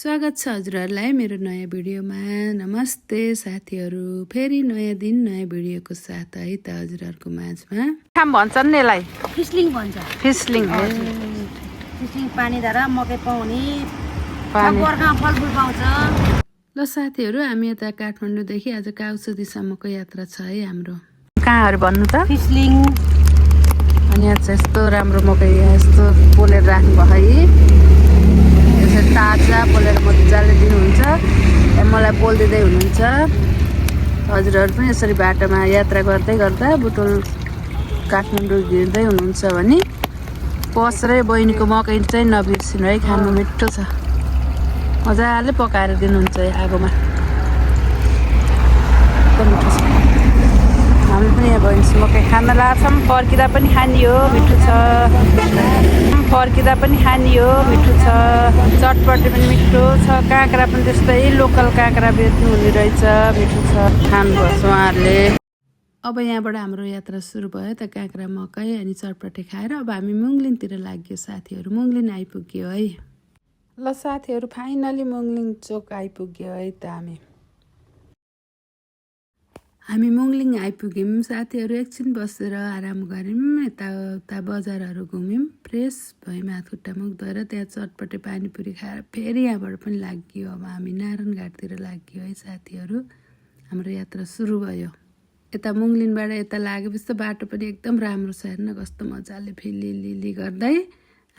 स्वागत छ हजुरहरूलाई मेरो नयाँ भिडियोमा। नमस्ते साथीहरू, फेरि नयाँ दिन नयाँ भिडियोको साथ है त हजुरहरूको माझमा। काम भन्छन् नि यसलाई फिस्लिङ भन्छ। फिस्लिङ फिस्लिङ पानीधारा मकै पाउने पानी बर्खा फलफुल पाउँछ। ल साथीहरू, हामी यता काठमाडौँदेखि आज काउसदीसम्मको यात्रा छ है हाम्रो। कहाँहरू भन्नु त? फिस्लिङ अनि यहाँ चाहिँ यस्तो राम्रो मकै यस्तो पोलेर राख्नुभयो है। यसरी ताजा पोलेर मजाले दिनुहुन्छ। मलाई पोलिदिँदै हुनुहुन्छ। हजुरहरू पनि यसरी बाटोमा यात्रा गर्दै गर्दा बुटोल काठमाडौँ हिँड्दै हुनुहुन्छ भने पसरै बहिनीको मकै चाहिँ नबिर्सिनु है, खानु मिठो छ। मजाले पकाएर दिनुहुन्छ आगोमा, एकदम मिठो छ। हामी पनि यहाँ बहिनीसँग मकै खान लाग्छौँ। फर्किँदा पनि खाने हो, मिठो छ। फर्किँदा पनि खाने हो, मिठो छ। चटपटे पनि मिठो छ। काँक्रा पनि त्यस्तै लोकल काँक्रा बेच्नु हुने रहेछ, मिठो छ। खानुपर्छ उहाँहरूले। अब यहाँबाट हाम्रो यात्रा सुरु भयो त काँक्रा मकै अनि चटपटे खाएर अब हामी मुङलिङतिर लाग्यो साथीहरू। मुङलिङ आइपुग्यो है। ल साथीहरू, फाइनली मुङलिङ चोक आइपुग्यो है त हामी मुङलिङ आइपुग्यौँ साथीहरू। एकछिन बसेर आराम गऱ्यौँ, यताउता बजारहरू घुम्यौँ, फ्रेस भयौँ, हात खुट्टा मुख धोएर त्यहाँ चटपटे पानीपुरी खाएर फेरि यहाँबाट पनि लाग्यो। अब हामी नारायणघाटतिर लाग्यो है साथीहरू। हाम्रो यात्रा सुरु भयो। यता मुङलिङबाट यता लागेपछि त बाटो पनि एकदम राम्रो छ। हेर्न कस्तो मजाले फिलिलिली गर्दै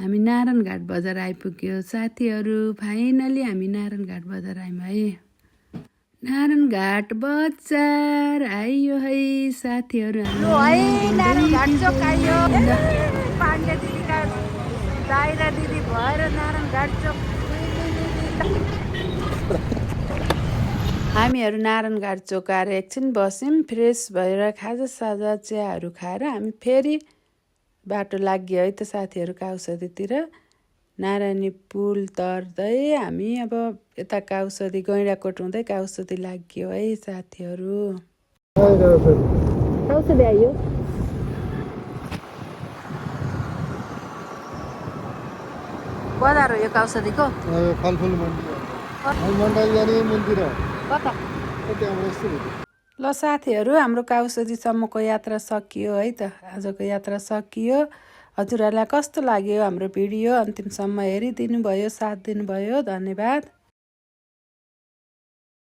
हामी नारायणघाट बजार आइपुग्यो साथीहरू। फाइनली हामी नारायणघाट बजार आयौँ है। नारायणघाट बजार आइयो है साथीहरू। नारायणघाट चोक आइयो। पाण्डे दिदीका दाइरा दिदी भएर नारायणघाट चोक। हामीहरू नारायणघाट चोक आएर एकछिन बस्यौँ, फ्रेस भएर खाजासाजा चियाहरू खाएर हामी फेरि बाटो लाग्यो है त साथीहरू काउसदीतिर। नारायणी पुल तर्दै हामी अब यता काउसदी गैँडाकोट हुँदै काउसदी लाग्यो है साथीहरू। काउसदी आइयो। बजार हो यो काउसदीको। फलफुल मन्दिर कता? ल साथीहरू, हाम्रो काउसदीसम्मको यात्रा सकियो है त। आजको यात्रा सकियो। हजुरहरूलाई कस्तो लाग्यो हाम्रो भिडियो? अन्तिमसम्म हेरिदिनु भयो, साथ दिनुभयो, धन्यवाद।